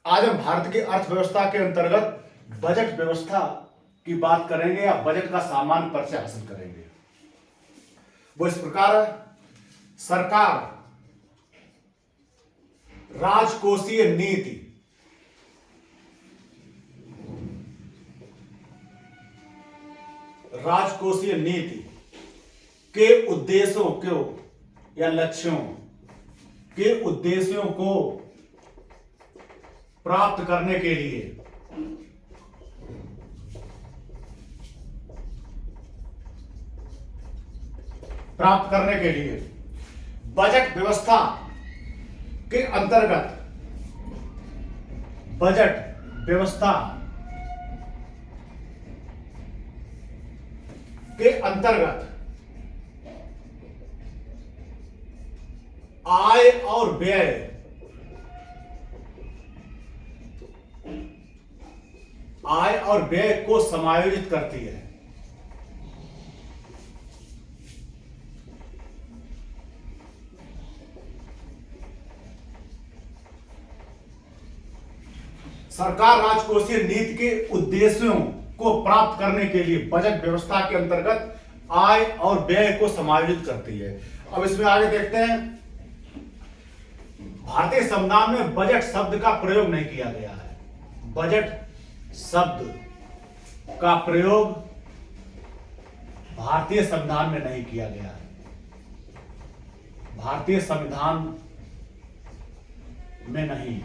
आज हम भारत की अर्थव्यवस्था के अंतर्गत बजट व्यवस्था की बात करेंगे या बजट का सामान्य परिचय हासिल करेंगे। वो इस प्रकार है। सरकार राजकोषीय नीति राजकोषीय नीति के उद्देश्यों को या लक्ष्यों के उद्देश्यों को प्राप्त करने के लिए बजट व्यवस्था के अंतर्गत बजट व्यवस्था के अंतर्गत आय और व्यय को समायोजित करती है। सरकार राजकोषीय नीति के उद्देश्यों को प्राप्त करने के लिए बजट व्यवस्था के अंतर्गत आय और व्यय को समायोजित करती है। अब इसमें आगे देखते हैं। भारतीय संविधान में बजट शब्द का प्रयोग नहीं किया गया है। बजट शब्द का प्रयोग भारतीय संविधान में नहीं किया गया है। भारतीय संविधान में नहीं।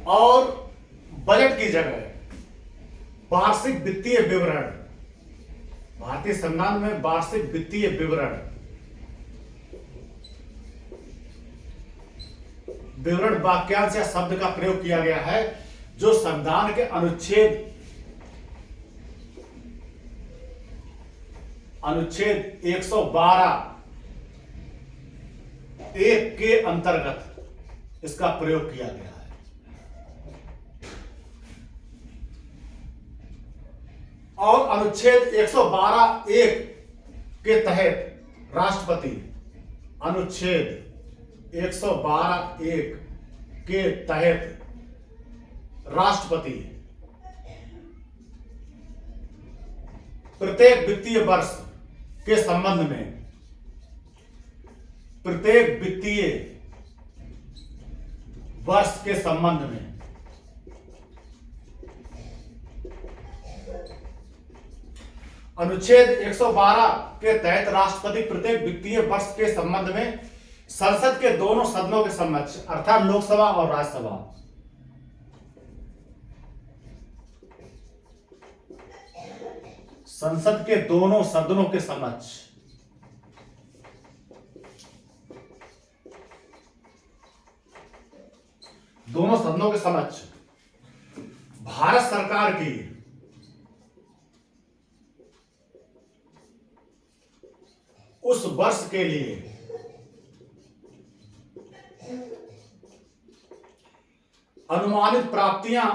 और बजट की जगह वार्षिक वित्तीय विवरण, भारतीय संविधान में वार्षिक वित्तीय विवरण वाक्यांश या शब्द का प्रयोग किया गया है, जो संविधान के अनुच्छेद 112(1) के अंतर्गत इसका प्रयोग किया गया है। और अनुच्छेद 112(1) के तहत राष्ट्रपति, अनुच्छेद 112(1) के तहत राष्ट्रपति प्रत्येक वित्तीय वर्ष के संबंध में अनुच्छेद 112 के तहत राष्ट्रपति प्रत्येक वित्तीय वर्ष के संबंध में संसद के दोनों सदनों के समक्ष, अर्थात लोकसभा और राज्यसभा, संसद के दोनों सदनों के समक्ष भारत सरकार की उस वर्ष के लिए अनुमानित प्राप्तियां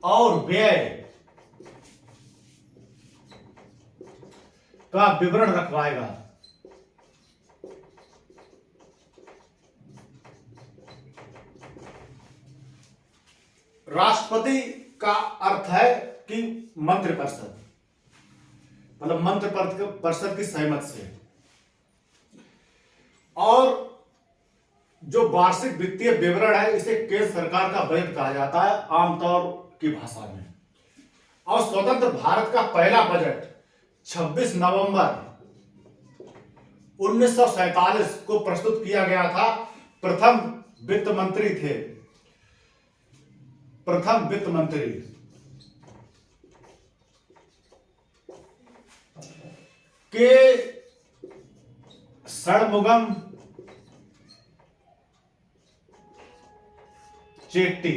और व्यय का विवरण रखवाएगा। राष्ट्रपति का अर्थ है कि मंत्रिपरिषद, मतलब मंत्रिपरिषद की सहमति से। और जो वार्षिक वित्तीय विवरण है, इसे केंद्र सरकार का बजट कहा जाता है आमतौर की भाषा में। और स्वतंत्र भारत का पहला बजट 26 नवंबर 1947 को प्रस्तुत किया गया था। प्रथम वित्त मंत्री के षणमुगम चेट्टी,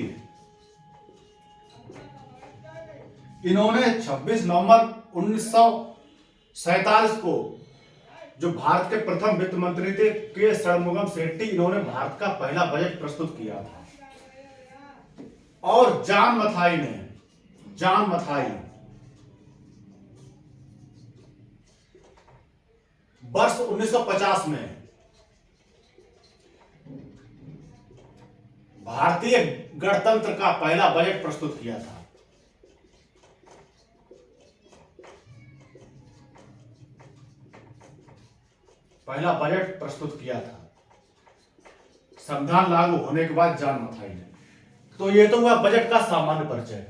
इन्होंने 26 नवंबर 1947 को, जो भारत के प्रथम वित्त मंत्री थे के षणमुगम शेट्टी, इन्होंने भारत का पहला बजट प्रस्तुत किया था। और जॉन मथाई वर्ष 1950 में भारतीय गणतंत्र का पहला बजट प्रस्तुत किया था। पहला बजट प्रस्तुत किया था संविधान लागू होने के बाद जान मथाई ने। तो ये तो हुआ बजट का सामान्य परिचय।